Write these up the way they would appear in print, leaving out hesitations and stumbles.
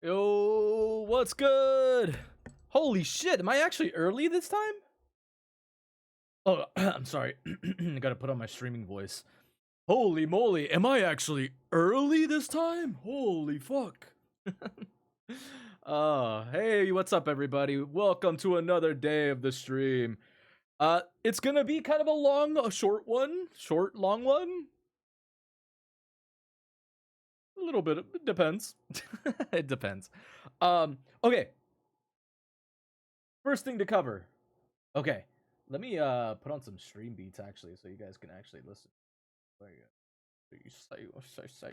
Yo, what's good? Holy shit, am I actually early this time? Oh, I'm sorry. I gotta put on my streaming voice. Holy moly, am I actually early this time? Holy fuck. Hey, what's up everybody? Welcome to another day of the stream. It's gonna be kind of a short one. Long one. A little bit, it depends. It depends. Okay. First thing to cover. Okay, let me put on some stream beats actually, so you guys can actually listen. What you say? What say?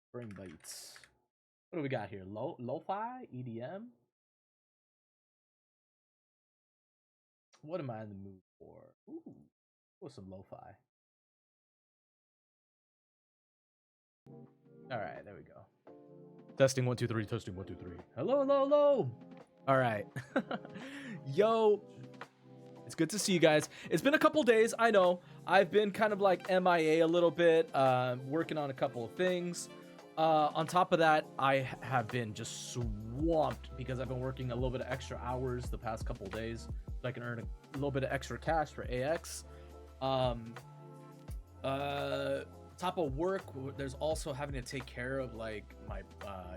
Stream beats. What do we got here? Lo-fi, EDM. What am I in the mood for? Ooh, what's some lo-fi? All right, there we go. Testing 1 2 3. Testing 1 2 3. Hello, hello, hello. All right. Yo, it's good to see you guys. It's been a couple days. I know I've been kind of like MIA a little bit, working on a couple of things. On top of that, I have been just swamped because I've been working a little bit of extra hours the past couple of days so I can earn a little bit of extra cash for AX. Top of work, there's also having to take care of like my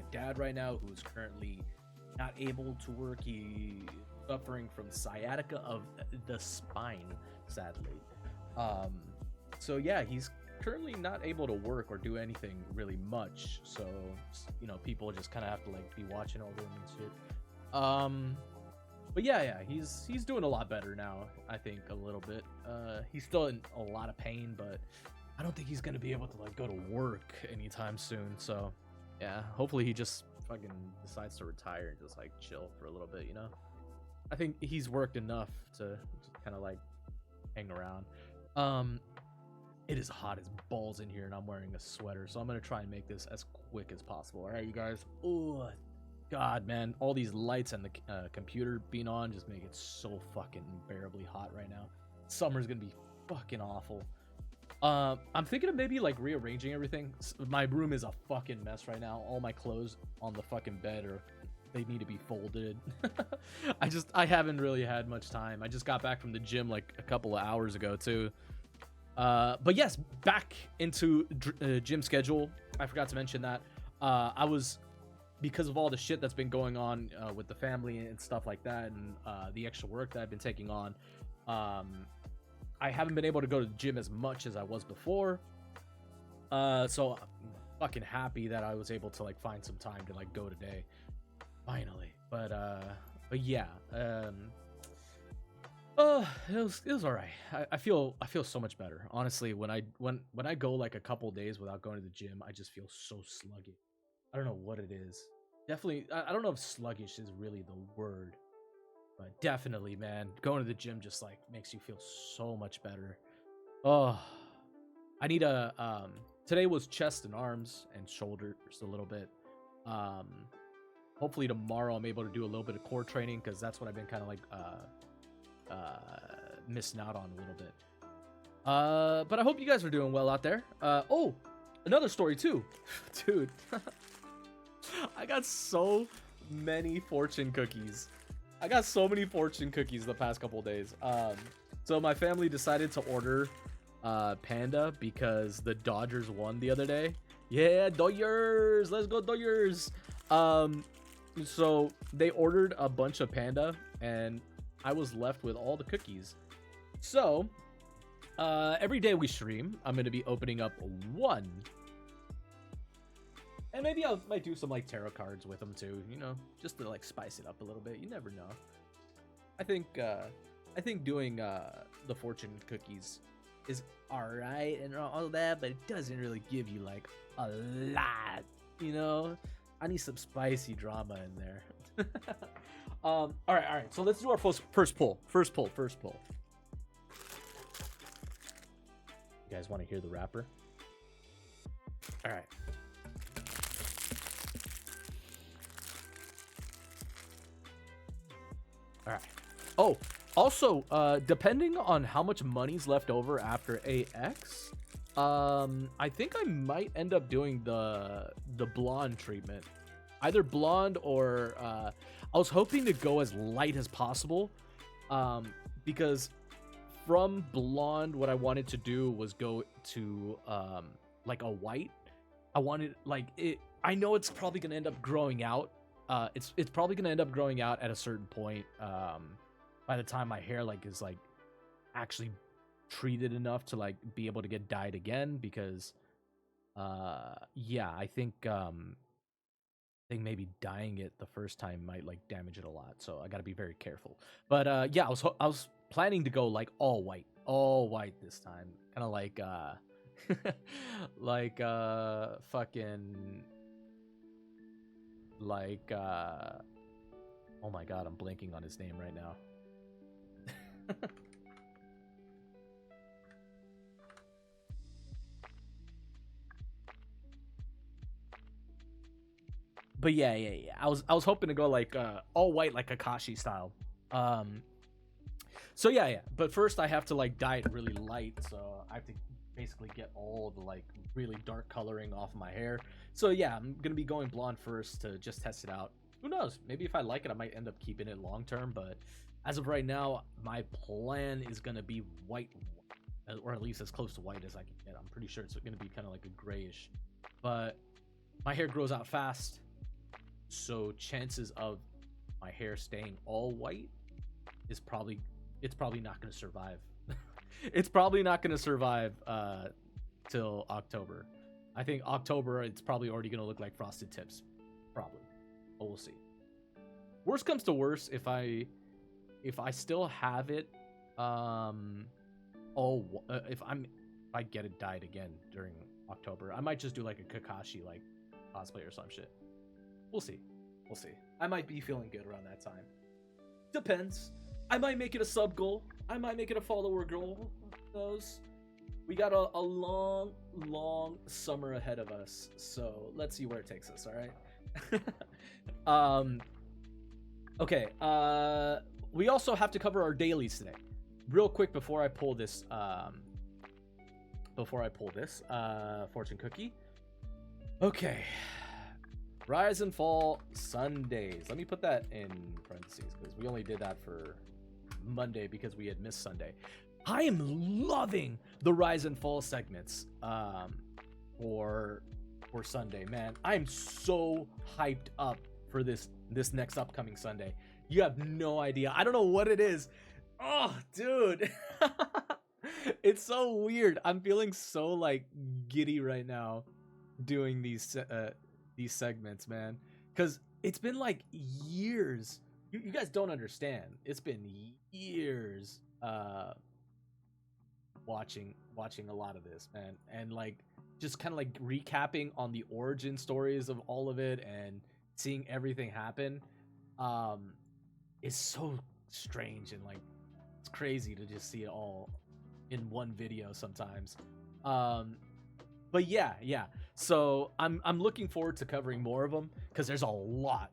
dad right now, who's currently not able to work. He's suffering from sciatica of the spine, sadly. So yeah, he's currently not able to work or do anything really much. So you know, people just kind of have to like be watching over him and shit. But yeah, he's doing a lot better now. I think a little bit. He's still in a lot of pain, but I don't think he's gonna be able to like go to work anytime soon. So yeah, hopefully he just fucking decides to retire and just like chill for a little bit, you know. I think he's worked enough to kind of like hang around. It is hot as balls in here and I'm wearing a sweater, so I'm gonna try and make this as quick as possible. All right, you guys. Oh god, man, all these lights and the computer being on just make it so fucking unbearably hot right now. Summer's gonna be fucking awful. I'm thinking of maybe like rearranging everything. My room is a fucking mess right now. All my clothes on the fucking bed they need to be folded. I haven't really had much time. I just got back from the gym like a couple of hours ago too. But yes, back into gym schedule. I forgot to mention that. I was, because of all the shit that's been going on with the family and stuff like that, and the extra work that I've been taking on. I haven't been able to go to the gym as much as I was before. So I'm fucking happy that I was able to like find some time to like go today. Finally. But yeah. It was all right. I feel so much better. Honestly, when I go like a couple days without going to the gym, I just feel so sluggish. I don't know what it is. Definitely, I don't know if sluggish is really the word. But definitely, man, going to the gym just like makes you feel so much better. Oh, I need today was chest and arms and shoulders a little bit. Hopefully tomorrow I'm able to do a little bit of core training, because that's what I've been kind of like missing out on a little bit. But I hope you guys are doing well out there. Oh, another story too. Dude. I got so many fortune cookies. I got so many fortune cookies the past couple days. So my family decided to order Panda because the Dodgers won the other day. Yeah, Dodgers! Let's go Dodgers! So they ordered a bunch of Panda, and I was left with all the cookies. So every day we stream, I'm gonna be opening up one. And maybe I might do some like tarot cards with them too, you know, just to like spice it up a little bit. You never know. I think doing the fortune cookies is alright and all that, but it doesn't really give you like a lot, you know. I need some spicy drama in there. All right. So let's do our first pull. First pull. You guys want to hear the rapper? All right. All right. Oh, also, depending on how much money's left over after AX, I think I might end up doing the blonde treatment. either blonde or I was hoping to go as light as possible, because from blonde, what I wanted to do was go to like a white. I wanted like it. I know it's probably gonna end up growing out. It's probably gonna end up growing out at a certain point. By the time my hair like is like actually treated enough to like be able to get dyed again, because yeah, I think maybe dyeing it the first time might like damage it a lot, so I got to be very careful. But yeah, I was planning to go like all white this time, kind of like like fucking like oh my god, I'm blanking on his name right now. But yeah. I was hoping to go like all white, like Kakashi style. Um, so yeah. But first, I have to like dye it really light, so I have to basically get all the like really dark coloring off my hair. So yeah, I'm gonna be going blonde first to just test it out. Who knows? Maybe if I like it, I might end up keeping it long term. But as of right now, my plan is gonna be white, or at least as close to white as I can get. I'm pretty sure it's gonna be kind of like a grayish, but my hair grows out fast, so chances of my hair staying all white is probably it's probably not going to survive. It's probably not going to survive till October. I think October it's probably already going to look like frosted tips, probably. But we'll see. Worst comes to worst, if I still have it, if I get it dyed again during October, I might just do like a Kakashi like cosplay or some shit. We'll see. We'll see. I might be feeling good around that time. Depends. I might make it a sub goal. I might make it a follower goal. Who knows? We got a long summer ahead of us, so let's see where it takes us. All right. Okay. We also have to cover our dailies today, real quick before I pull this. Fortune cookie. Okay. Rise and Fall Sundays. Let me put that in parentheses because we only did that for Monday because we had missed Sunday. I am loving the Rise and Fall segments for Sunday, man. I'm so hyped up for this next upcoming Sunday. You have no idea. I don't know what it is. Oh, dude. It's so weird. I'm feeling so like giddy right now doing these segments, man, because it's been like years. You guys don't understand. It's been years watching a lot of this, man, and like just kind of like recapping on the origin stories of all of it and seeing everything happen is so strange, and like it's crazy to just see it all in one video sometimes. But yeah. So I'm looking forward to covering more of them because there's a lot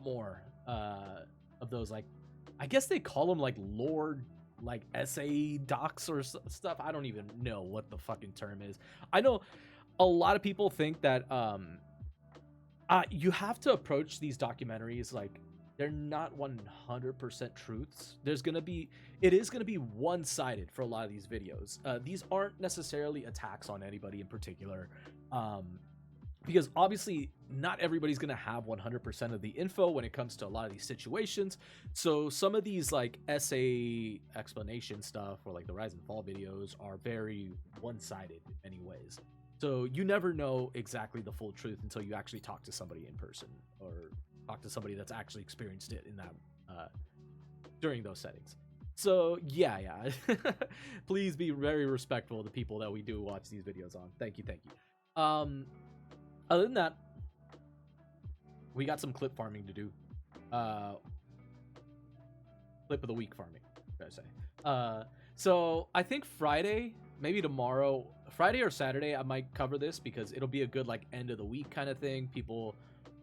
more of those, like I guess they call them like lore, like essay docs or stuff. I don't even know what the fucking term is. I know a lot of people think that you have to approach these documentaries like they're not 100% truths. It is gonna be one-sided for a lot of these videos. These aren't necessarily attacks on anybody in particular, because obviously not everybody's gonna have 100% of the info when it comes to a lot of these situations. So some of these like essay explanation stuff or like the Rise and Fall videos are very one-sided in many ways. So you never know exactly the full truth until you actually talk to somebody in person or talk to somebody that's actually experienced it in that during those settings. So yeah. Please be very respectful of the people that we do watch these videos on. Thank you. Other than that, we got some clip farming to do. Clip of the week farming, should I say. So I think Friday, maybe tomorrow, Friday or Saturday, I might cover this because it'll be a good like end of the week kind of thing. People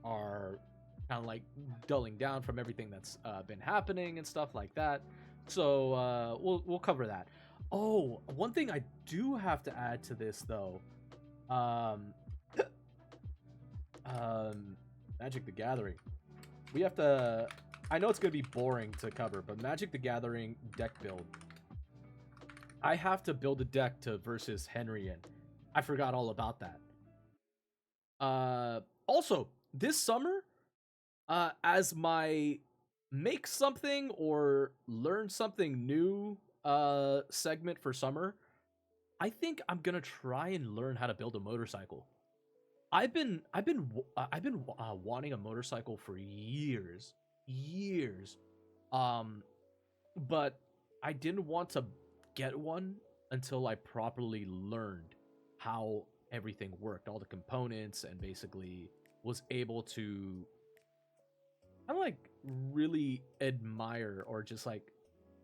are kind of like dulling down from everything that's been happening and stuff like that. So we'll cover that. Oh, one thing I do have to add to this though, Magic the Gathering. We have to... I know it's going to be boring to cover, but Magic the Gathering deck build. I have to build a deck to versus Henry, and I forgot all about that. Also, this summer, as my make something or learn something new segment for summer, I think I'm gonna try and learn how to build a motorcycle. I've been wanting a motorcycle for years, but I didn't want to get one until I properly learned how everything worked, all the components, and basically was able to kind of like really admire or just like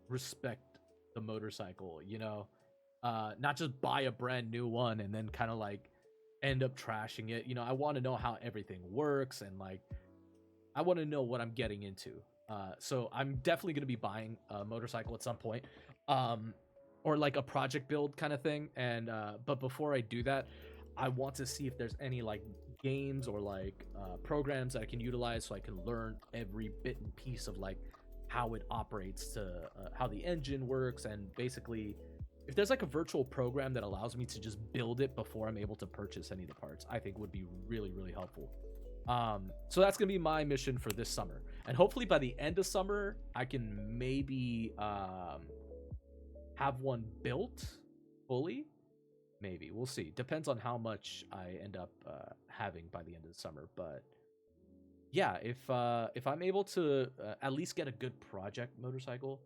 respect the motorcycle, you know? Not just buy a brand new one and then kind of like end up trashing it. You know, I want to know how everything works, and like I want to know what I'm getting into. So I'm definitely going to be buying a motorcycle at some point. Or like a project build kind of thing. And but before I do that, I want to see if there's any like games or like programs that I can utilize so I can learn every bit and piece of like how it operates, to how the engine works, and basically if there's like a virtual program that allows me to just build it before I'm able to purchase any of the parts, I think would be really, really helpful. So that's gonna be my mission for this summer, and hopefully by the end of summer I can maybe have one built fully. Maybe we'll see. Depends on how much I end up having by the end of the summer. But yeah, if I'm able to at least get a good project motorcycle,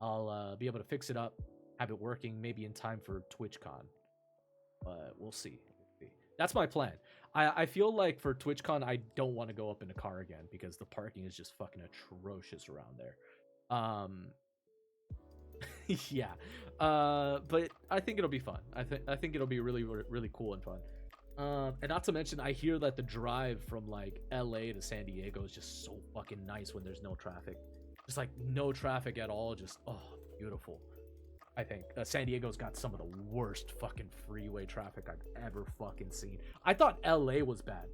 I'll be able to fix it up, have it working, maybe in time for TwitchCon. But we'll see. That's my plan. I feel like for TwitchCon, I don't want to go up in a car again because the parking is just fucking atrocious around there. Yeah. But I think it'll be fun. I think it'll be really, really cool and fun. And not to mention, I hear that the drive from like LA to San Diego is just so fucking nice when there's no traffic. Just like no traffic at all. Just, oh, beautiful. I think San Diego's got some of the worst fucking freeway traffic I've ever fucking seen. I thought LA was bad.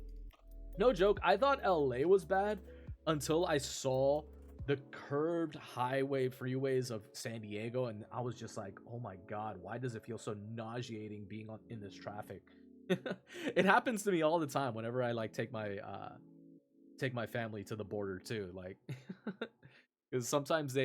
No joke. I thought LA was bad until I saw the curved highway freeways of San Diego, and I was just like, oh my god, why does it feel so nauseating being in this traffic? It happens to me all the time whenever I like take my family to the border too, like because sometimes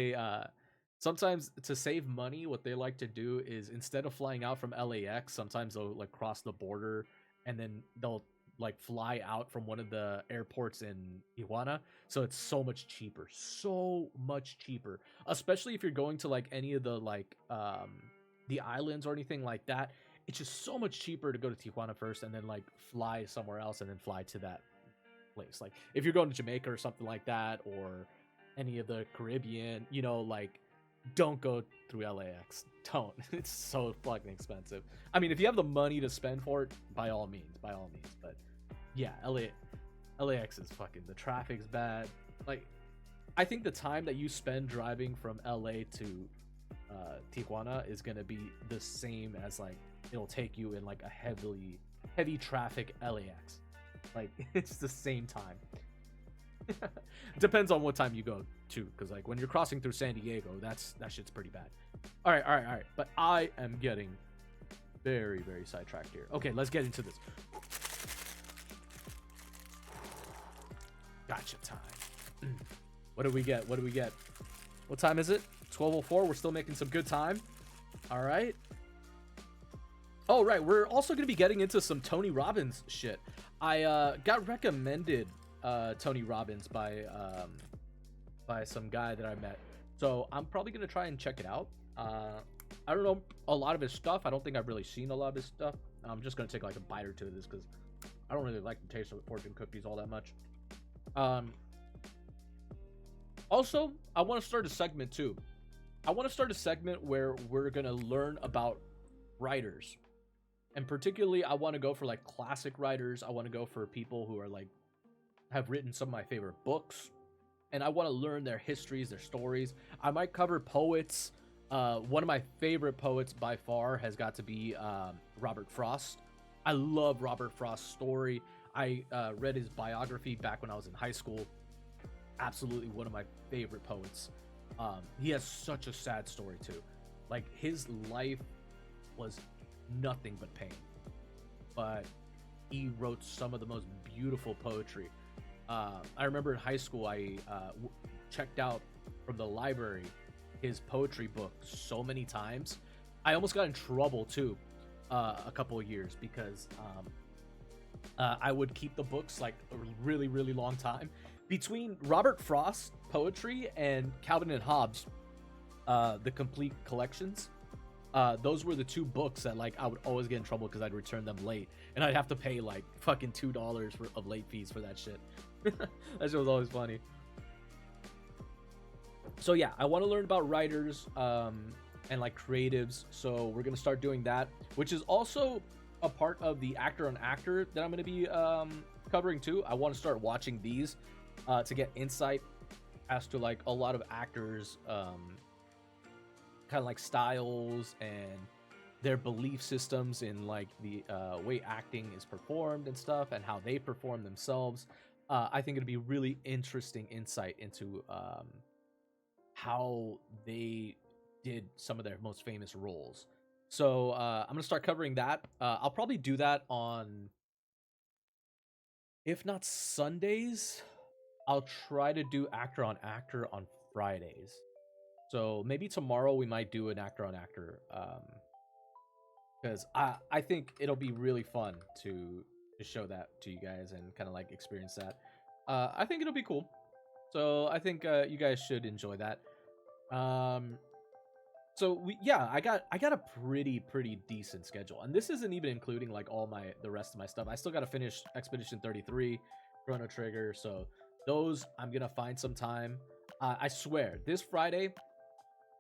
sometimes to save money, what they like to do is instead of flying out from LAX, sometimes they'll like cross the border and then they'll like fly out from one of the airports in Tijuana. So it's so much cheaper, especially if you're going to like any of the like the islands or anything like that. It's just so much cheaper to go to Tijuana first and then like fly somewhere else and then fly to that place. Like if you're going to Jamaica or something like that, or any of the Caribbean, you know, like don't go through LAX. Don't. It's so fucking expensive. I mean, if you have the money to spend for it, by all means. But yeah, LAX is fucking, the traffic's bad. Like, I think the time that you spend driving from LA to Tijuana is gonna be the same as like it'll take you in like a heavy traffic LAX. Like it's the same time. Depends on what time you go to, because like when you're crossing through San Diego, that shit's pretty bad. All right. But I am getting very, very sidetracked here. Okay, let's get into this. Gotcha time. What do we get? What time is it? 12:04. We're still making some good time. All right. Oh, right. We're also going to be getting into some Tony Robbins shit. I got recommended Tony Robbins by some guy that I met. So I'm probably going to try and check it out. I don't know a lot of his stuff. I don't think I've really seen a lot of his stuff. I'm just going to take like a bite or two of this because I don't really like the taste of fortune cookies all that much. Also, I want to start a segment too. I want to start a segment where we're going to learn about writers. And particularly, I want to go for like classic writers. I want to go for people who are like have written some of my favorite books, and I want to learn their histories, their stories. I might cover poets. One of my favorite poets by far has got to be Robert Frost. I love Robert Frost's story. I read his biography back when I was in high school. Absolutely one of my favorite poets. He has such a sad story too. Like his life was nothing but pain, but he wrote some of the most beautiful poetry. I remember in high school, I checked out from the library his poetry book so many times. I almost got in trouble too a couple of years because I would keep the books like a really, really long time. Between Robert Frost poetry and Calvin and Hobbes, the complete collections, those were the two books that like I would always get in trouble because I'd return them late and I'd have to pay like fucking $2 of late fees for that shit. That shit was always funny. So yeah, I want to learn about writers and like creatives. So we're gonna start doing that, which is also a part of the actor on actor that I'm gonna be covering too. I want to start watching these to get insight as to like a lot of actors, kind of like styles and their belief systems in like the way acting is performed and stuff, and how they perform themselves. I think it'd be really interesting insight into how they did some of their most famous roles. So I'm gonna start covering that. I'll probably do that on, if not Sundays, I'll try to do actor on actor on Fridays. So maybe tomorrow we might do an actor on actor, because I think it'll be really fun to show that to you guys and kind of like experience that. I think it'll be cool. So I think you guys should enjoy that. So I got a pretty decent schedule, and this isn't even including like all the rest of my stuff. I still got to finish Expedition 33, Chrono Trigger, so those I'm gonna find some time. I swear, this Friday,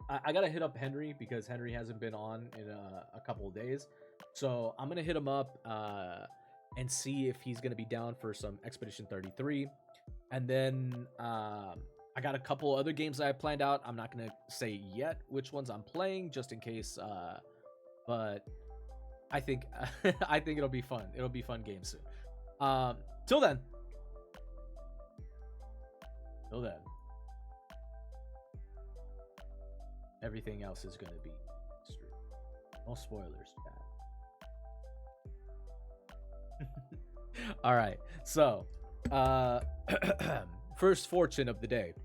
I gotta hit up Henry because Henry hasn't been on in a couple of days, so I'm gonna hit him up and see if he's gonna be down for some Expedition 33, and then I got a couple other games that I planned out. I'm not gonna say yet which ones I'm playing, just in case. But I think I think it'll be fun. It'll be fun games soon. Till then. Everything else is gonna be history. No spoilers, chat. All right. So, first fortune of the day.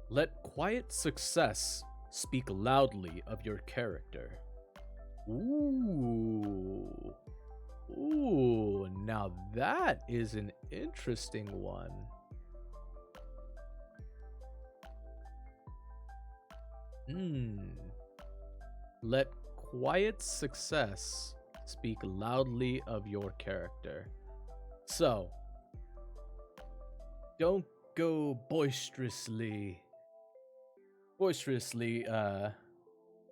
Let quiet success speak loudly of your character. Ooh. Ooh, now that is an interesting one. Let quiet success speak loudly of your character. So, don't go boisterously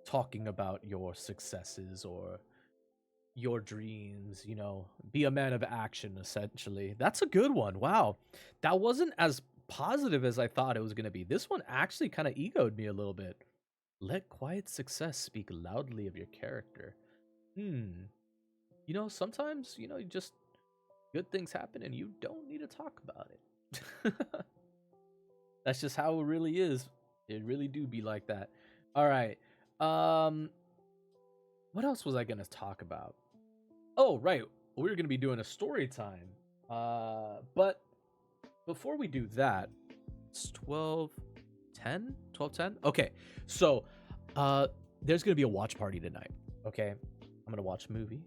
talking about your successes or your dreams, be a man of action, essentially. That's a good one. Wow. That wasn't as positive as I thought it was going to be. This one actually kind of egoed me a little bit. Let quiet success speak loudly of your character. Sometimes, just good things happen and you don't need to talk about it. That's just how it really is. It really do be like that. All right. What else was I going to talk about? Oh, right. We're going to be doing a story time. But before we do that, it's 12:10? 12:10? Okay. So, there's going to be a watch party tonight. Okay. I'm going to watch a movie.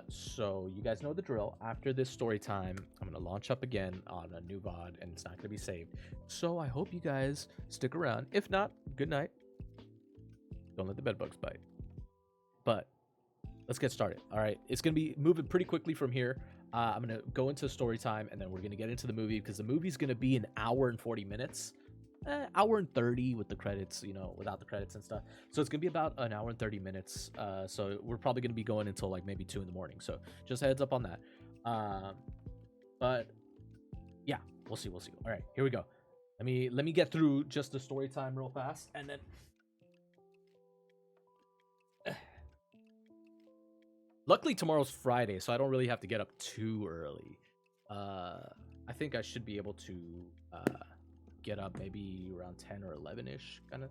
So you guys know the drill. After this story time, I'm going to launch up again on a new VOD and it's not going to be saved. So I hope you guys stick around. If not, good night. Don't let the bedbugs bite. But let's get started. All right. It's going to be moving pretty quickly from here. I'm going to go into story time and then we're going to get into the movie because the movie's going to be an hour and 40 minutes. Hour and 30 with the credits, without the credits and stuff. So it's gonna be about an hour and 30 minutes. So we're probably gonna be going until like maybe 2 a.m. So just a heads up on that. But yeah, we'll see. All right, here we go. Let me get through just the story time real fast, and then Luckily, tomorrow's Friday, so I don't really have to get up too early. I think I should be able to get up maybe around 10 or 11-ish, kind of.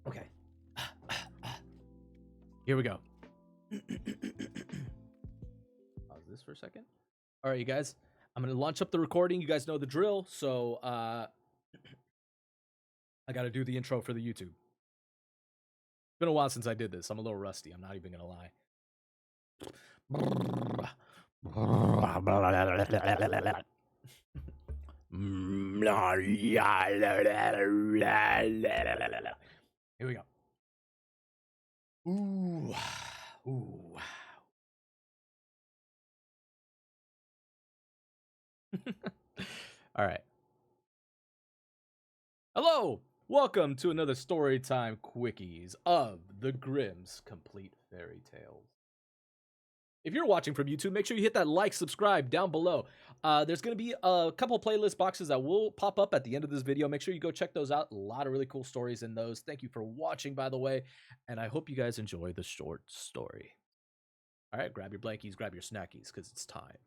Okay. Here we go. Pause this for a second. All right, you guys. I'm going to launch up the recording. You guys know the drill, so I got to do the intro for the YouTube. It's been a while since I did this. I'm a little rusty. I'm not even going to lie. Here we go. Ooh. Ooh. All right. Hello. Welcome to another Storytime Quickies of the Grimm's Complete Fairy Tales. If you're watching from YouTube, make sure you hit that like, subscribe down below. There's going to be a couple playlist boxes that will pop up at the end of this video. Make sure you go check those out. A lot of really cool stories in those. Thank you for watching, by the way, and I hope you guys enjoy the short story. All right, grab your blankies, grab your snackies, because it's time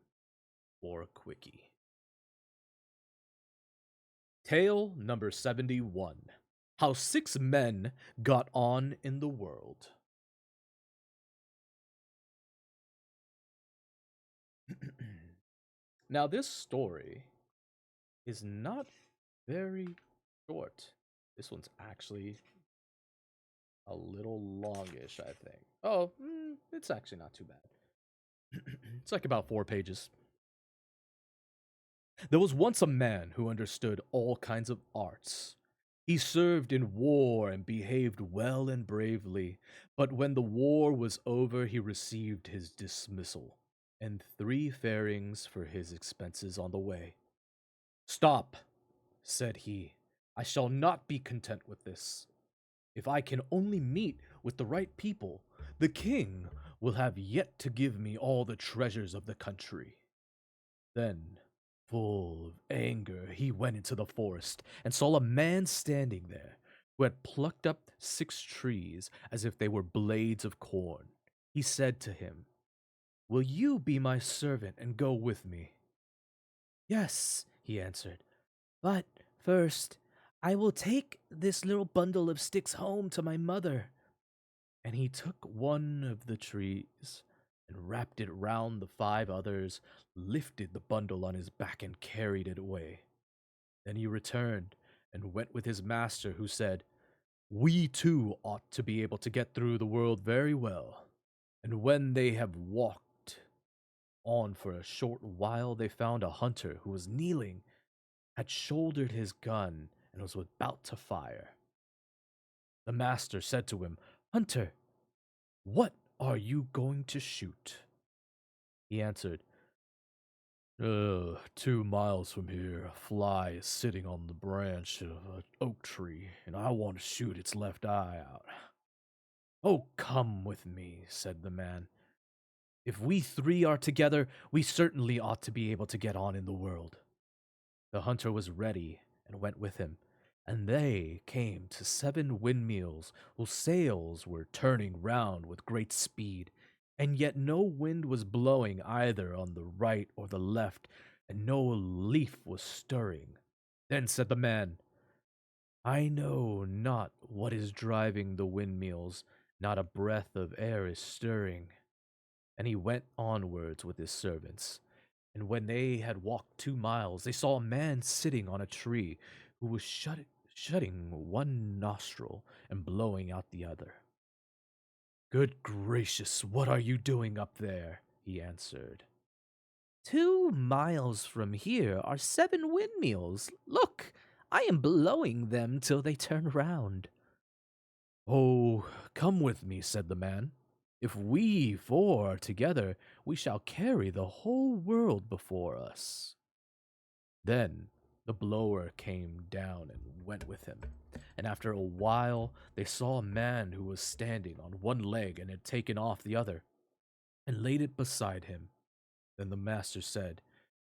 for a quickie. Tale number 71. How 6 men got on in the world. Now, this story is not very short. This one's actually a little longish, I think. Oh, it's actually not too bad. It's like about 4 pages. There was once a man who understood all kinds of arts. He served in war and behaved well and bravely, but when the war was over, he received his dismissal and 3 farings for his expenses on the way. "Stop," said he. "I shall not be content with this. If I can only meet with the right people, the king will have yet to give me all the treasures of the country." Then, full of anger, he went into the forest and saw a man standing there who had plucked up 6 trees as if they were blades of corn. He said to him, "Will you be my servant and go with me?" "Yes," he answered, "but first I will take this little bundle of sticks home to my mother." And he took one of the trees and wrapped it round the 5 others, lifted the bundle on his back and carried it away. Then he returned and went with his master, who said, "We too ought to be able to get through the world very well." And when they have walked on for a short while, they found a hunter who was kneeling, had shouldered his gun, and was about to fire. The master said to him, "Hunter, what are you going to shoot?" He answered, 2 miles from here, a fly is sitting on the branch of an oak tree, and I want to shoot its left eye out." "Oh, come with me," said the man. "If we 3 are together, we certainly ought to be able to get on in the world." The hunter was ready and went with him, and they came to 7 windmills whose sails were turning round with great speed, and yet no wind was blowing either on the right or the left, and no leaf was stirring. Then said the man, "I know not what is driving the windmills, not a breath of air is stirring." And he went onwards with his servants. And when they had walked 2 miles, they saw a man sitting on a tree who was shutting one nostril and blowing out the other. "Good gracious, what are you doing up there?" he answered. 2 miles from here are 7 windmills. Look, I am blowing them till they turn round." "Oh, come with me," said the man. "If we 4 are together, we shall carry the whole world before us." Then the blower came down and went with him, and after a while they saw a man who was standing on one leg and had taken off the other, and laid it beside him. Then the master said,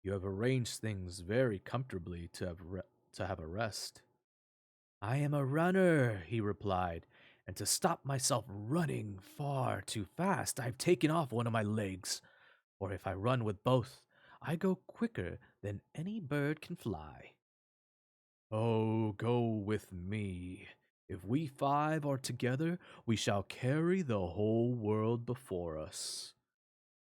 "You have arranged things very comfortably to have a rest." "I am a runner," he replied, and to stop myself running far too fast, I've taken off one of my legs. Or if I run with both, I go quicker than any bird can fly. Oh, go with me. If we five are together, we shall carry the whole world before us.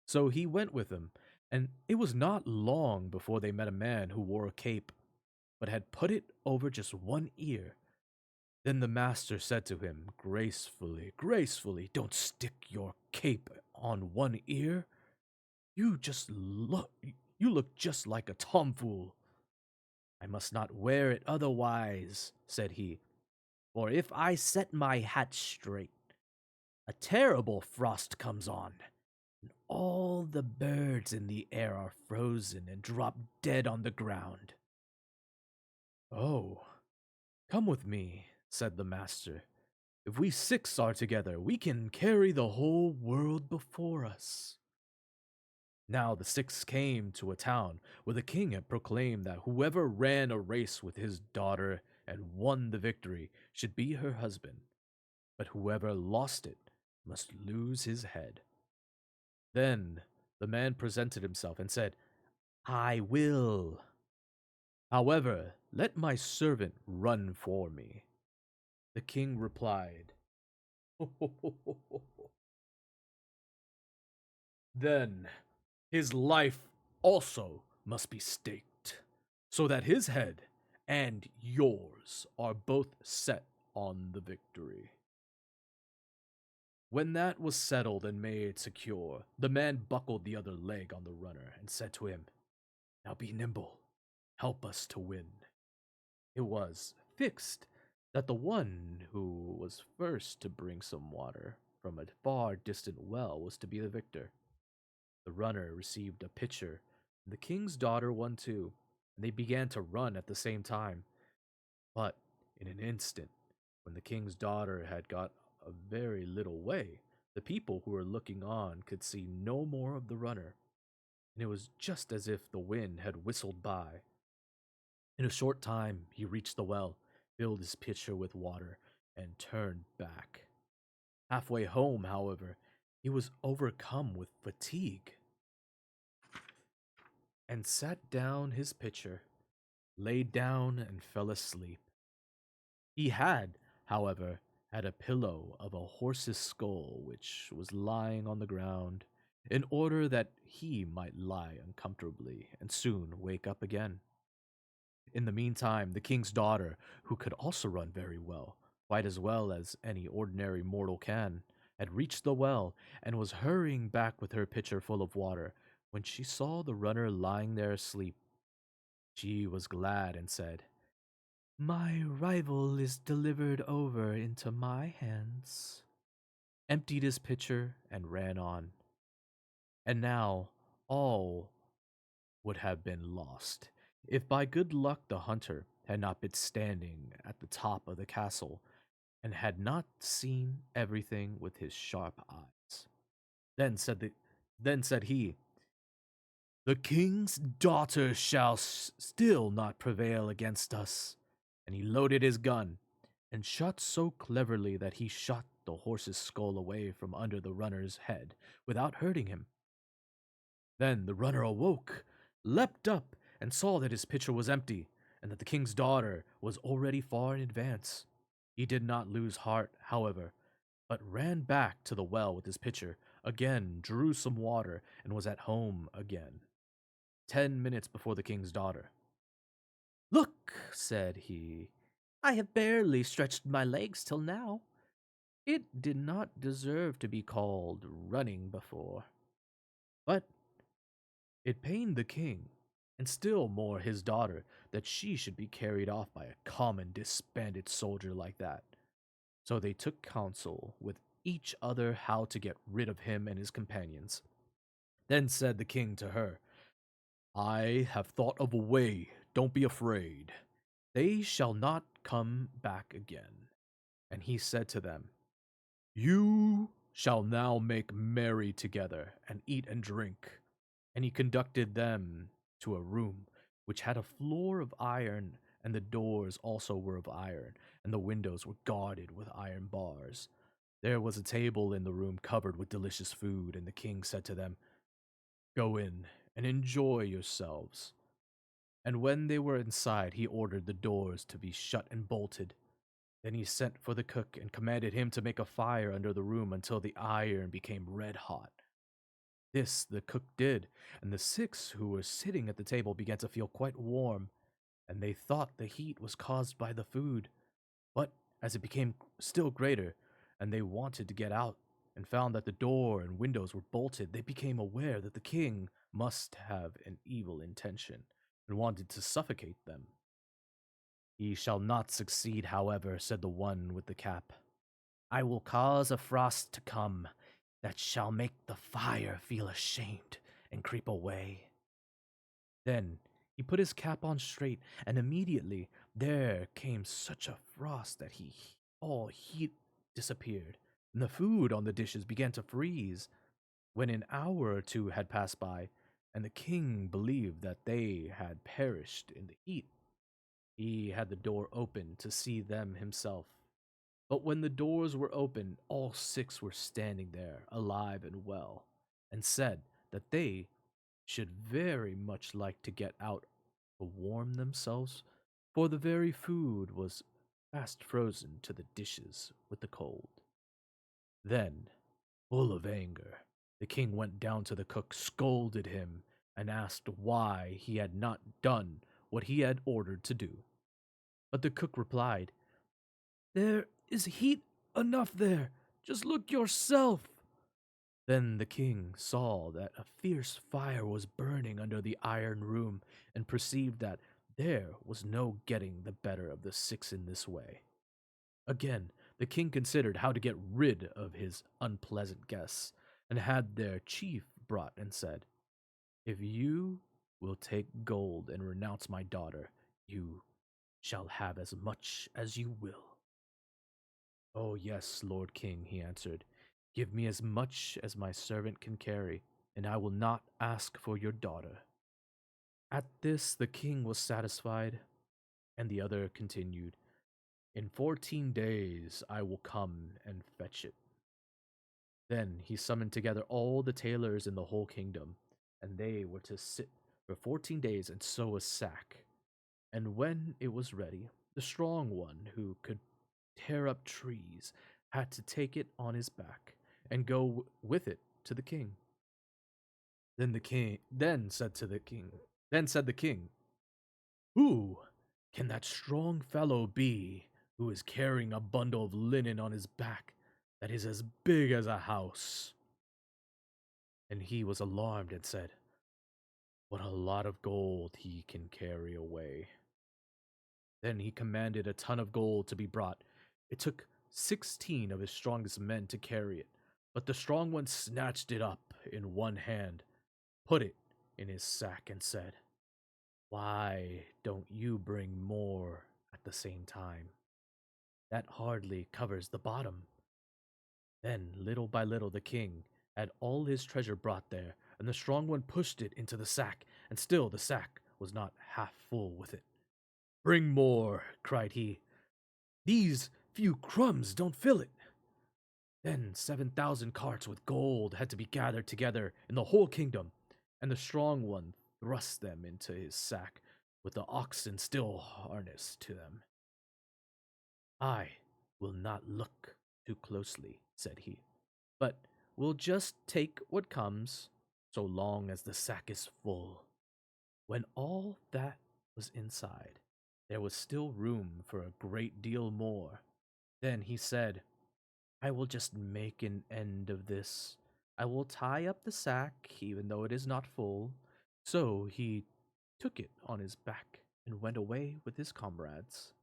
So he went with them, and it was not long before they met a man who wore a cape, but had put it over just one ear. Then the master said to him, gracefully, gracefully, don't stick your cape on one ear. You look just like a tomfool. I must not wear it otherwise, said he, for if I set my hat straight, a terrible frost comes on, and all the birds in the air are frozen and drop dead on the ground. Oh, come with me, said the master. If we six are together, we can carry the whole world before us. Now the six came to a town where the king had proclaimed that whoever ran a race with his daughter and won the victory should be her husband, but whoever lost it must lose his head. Then the man presented himself and said, I will. However, let my servant run for me. The king replied, Then his life also must be staked, so that his head and yours are both set on the victory. When that was settled and made secure, the man buckled the other leg on the runner and said to him, Now be nimble, help us to win. It was fixed that the one who was first to bring some water from a far distant well was to be the victor. The runner received a pitcher, and the king's daughter one too, and they began to run at the same time. But in an instant, when the king's daughter had got a very little way, the people who were looking on could see no more of the runner, and it was just as if the wind had whistled by. In a short time, he reached the well, filled his pitcher with water, and turned back. Halfway home, however, he was overcome with fatigue and sat down his pitcher, lay down, and fell asleep. He had, however, had a pillow of a horse's skull which was lying on the ground, in order that he might lie uncomfortably and soon wake up again. In the meantime, the king's daughter, who could also run very well, quite as well as any ordinary mortal can, had reached the well and was hurrying back with her pitcher full of water when she saw the runner lying there asleep. She was glad and said, My rival is delivered over into my hands, emptied his pitcher, and ran on. And now all would have been lost if by good luck the hunter had not been standing at the top of the castle and had not seen everything with his sharp eyes. Then said the then said he, The king's daughter shall still not prevail against us. And he loaded his gun and shot so cleverly that he shot the horse's skull away from under the runner's head without hurting him. Then the runner awoke, leapt up, and saw that his pitcher was empty, and that the king's daughter was already far in advance. He did not lose heart, however, but ran back to the well with his pitcher, again drew some water, and was at home again, 10 minutes before the king's daughter. Look, said he, I have barely stretched my legs till now. It did not deserve to be called running before. But it pained the king, and still more his daughter, that she should be carried off by a common disbanded soldier like that. So they took counsel with each other how to get rid of him and his companions. Then said the king to her, I have thought of a way, don't be afraid. They shall not come back again. And he said to them, You shall now make merry together, and eat and drink. And he conducted them to a room which had a floor of iron and the doors also were of iron, and the windows were guarded with iron bars. There was a table in the room covered with delicious food, and the king said to them, "Go in and enjoy yourselves." And when they were inside, he ordered the doors to be shut and bolted. Then he sent for the cook and commanded him to make a fire under the room until the iron became red hot. This the cook did, and the six who were sitting at the table began to feel quite warm, and they thought the heat was caused by the food. But as it became still greater, and they wanted to get out, and found that the door and windows were bolted, they became aware that the king must have an evil intention, and wanted to suffocate them. "He shall not succeed, however," said the one with the cap. "I will cause a frost to come that shall make the fire feel ashamed and creep away." Then he put his cap on straight, and immediately there came such a frost that all heat disappeared, and the food on the dishes began to freeze. When an hour or two had passed by, and the king believed that they had perished in the heat, he had the door open to see them himself. But when the doors were open, all six were standing there, alive and well, and said that they should very much like to get out to warm themselves, for the very food was fast frozen to the dishes with the cold. Then, full of anger, the king went down to the cook, scolded him, and asked why he had not done what he had ordered to do. But the cook replied, "There is heat enough there. Just look yourself." Then the king saw that a fierce fire was burning under the iron room, and perceived that there was no getting the better of the six in this way. Again, the king considered how to get rid of his unpleasant guests, and had their chief brought and said, "If you will take gold and renounce my daughter, you shall have as much as you will." "Oh, yes, Lord King," he answered. "Give me as much as my servant can carry, and I will not ask for your daughter." At this the king was satisfied, and the other continued, "In 14 days I will come and fetch it." Then he summoned together all the tailors in the whole kingdom, and they were to sit for 14 days and sew a sack. And when it was ready, the strong one who could tear up trees had to take it on his back and go with it to the king. Then said the king, "Who can that strong fellow be who is carrying a bundle of linen on his back that is as big as a house?" And he was alarmed and said, "What a lot of gold he can carry away." Then he commanded a ton of gold to be brought. It took 16 of his strongest men to carry it, but the strong one snatched it up in one hand, put it in his sack, and said, "Why don't you bring more at the same time? That hardly covers the bottom." Then, little by little, the king had all his treasure brought there, and the strong one pushed it into the sack, and still the sack was not half full with it. "Bring more," cried he. "These few crumbs don't fill it." Then 7,000 carts with gold had to be gathered together in the whole kingdom, and the strong one thrust them into his sack, with the oxen still harnessed to them. "I will not look too closely," said he, "but will just take what comes, so long as the sack is full." When all that was inside, there was still room for a great deal more. Then he said, "I will just make an end of this. I will tie up the sack, even though it is not full." So he took it on his back and went away with his comrades.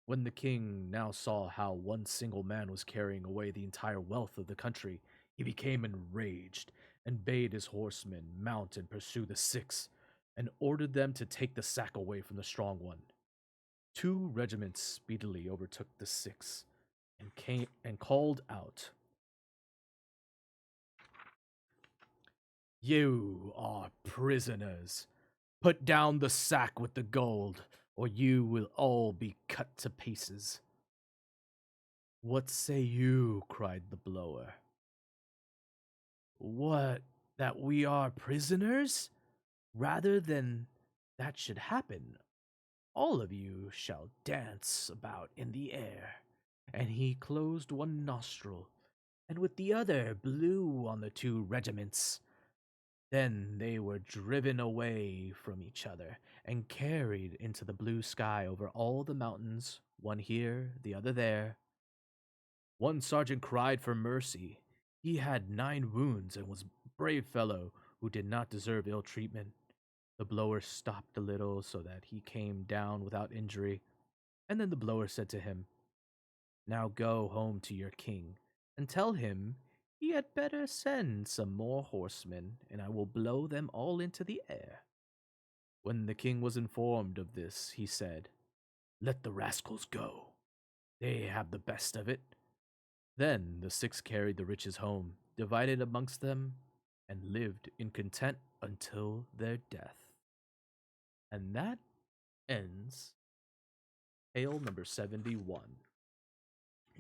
When the king now saw how one single man was carrying away the entire wealth of the country, he became enraged and bade his horsemen mount and pursue the six, and ordered them to take the sack away from the strong one. 2 regiments speedily overtook the six, and came and called out, "You are prisoners. Put down the sack with the gold, or you will all be cut to pieces. What say you? Cried the blower. What? That we are prisoners? Rather than that should happen, all of you shall dance about in the air. And he closed one nostril, and with the other blew on the two regiments. Then they were driven away from each other and carried into the blue sky over all the mountains, one here, the other there. One sergeant cried for mercy. He had 9 wounds and was a brave fellow who did not deserve ill treatment. The blower stopped a little so that he came down without injury, and then the blower said to him, Now go home to your king, and tell him he had better send some more horsemen, and I will blow them all into the air. When the king was informed of this, he said, Let the rascals go. They have the best of it. Then the 6 carried the riches home, divided amongst them, and lived in content until their death. And that ends tale number 71.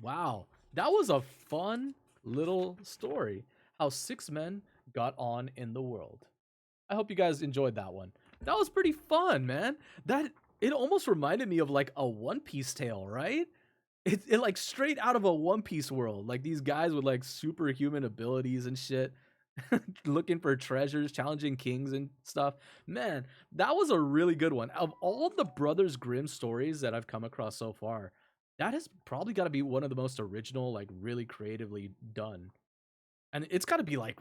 Wow, that was a fun little story. How 6 men got on in the world. I hope you guys enjoyed that one. That was pretty fun, man. That it almost reminded me of like a One Piece tale, right? It like straight out of a One Piece world. Like these guys with like superhuman abilities and shit. Looking for treasures, challenging kings and stuff. Man, that was a really good one. Of all the Brothers Grimm stories that I've come across so far, that has probably got to be one of the most original, like really creatively done. And it's got to be like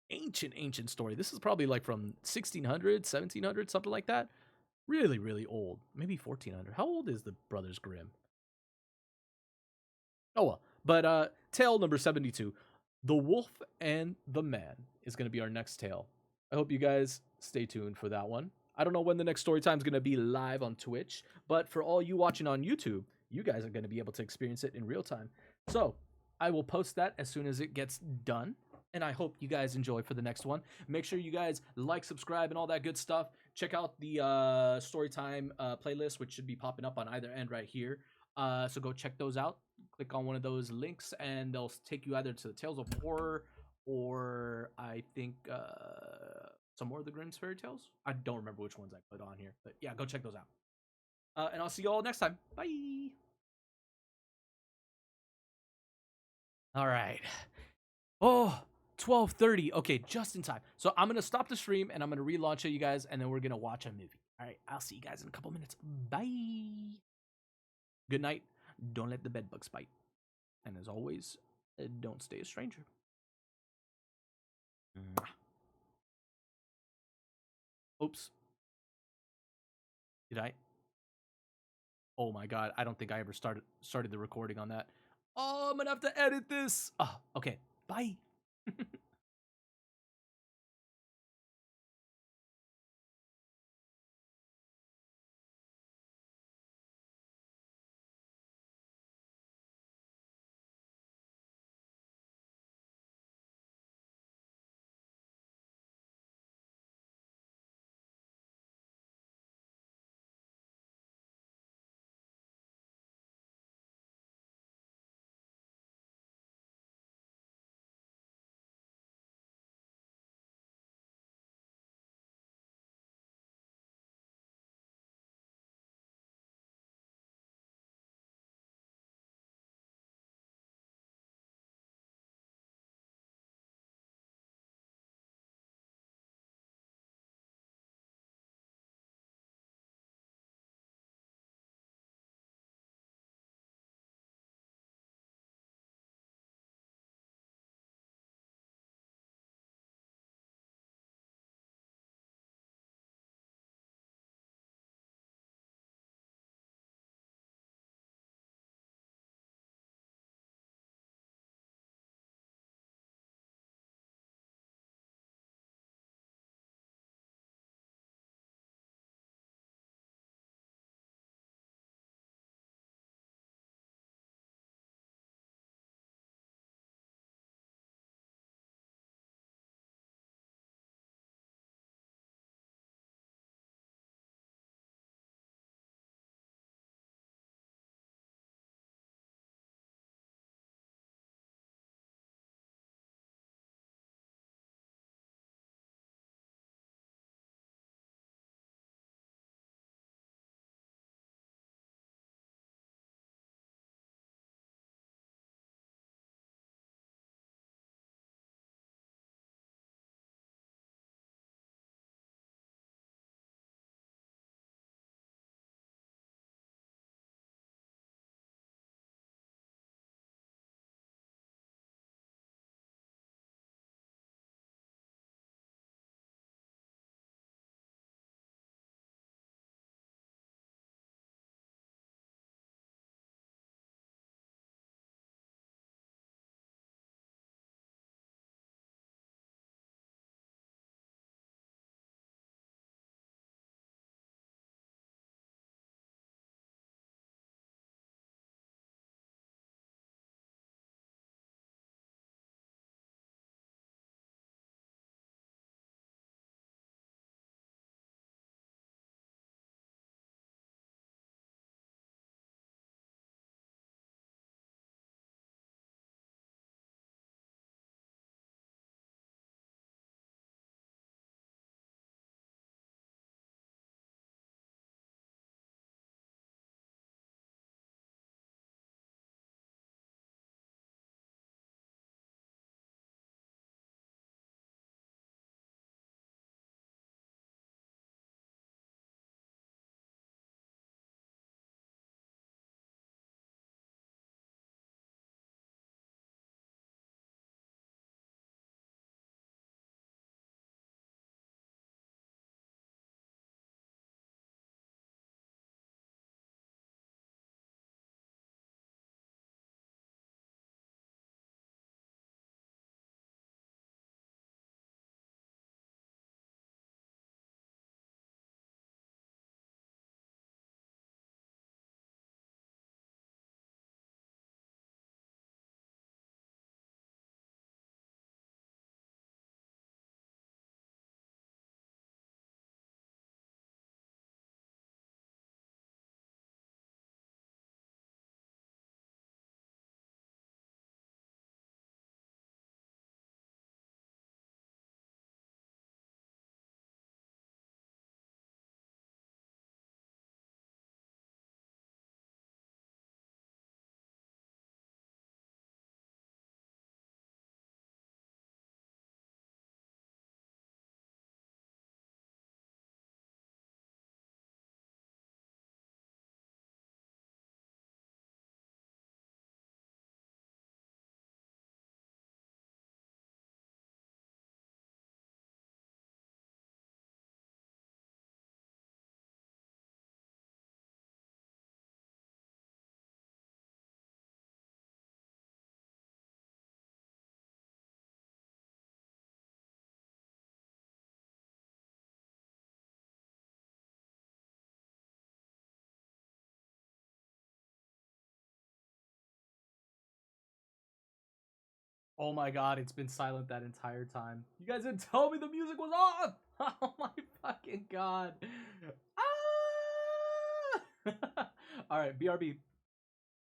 ancient story. This is probably like from 1600, 1700, something like that. Really, really old. Maybe 1400. How old is the Brothers Grimm? Oh well. But tale number 72, The Wolf and the Man is going to be our next tale. I hope you guys stay tuned for that one. I don't know when the next story time is going to be live on Twitch, but for all you watching on YouTube, you guys are going to be able to experience it in real time. So, I will post that as soon as it gets done. And I hope you guys enjoy for the next one. Make sure you guys like, subscribe, and all that good stuff. Check out the Storytime playlist, which should be popping up on either end right here. So go check those out. Click on one of those links, and they'll take you either to the Tales of Horror or I think some more of the Grimm's fairy tales. I don't remember which ones I put on here, but yeah, go check those out. And I'll see you all next time. Bye. All right. Oh, 12:30. Okay, just in time. So I'm going to stop the stream and I'm going to relaunch it, you guys, and then we're going to watch a movie. All right, I'll see you guys in a couple minutes. Bye. Good night. Don't let the bedbugs bite. And as always, don't stay a stranger. Mwah. Oops. Did I? Oh my god, I don't think I ever started the recording on that. Oh, I'm gonna have to edit this. Oh, okay. Bye. Oh my god, it's been silent that entire time. You guys didn't tell me the music was on! Oh my fucking god. Ah! Alright, BRB.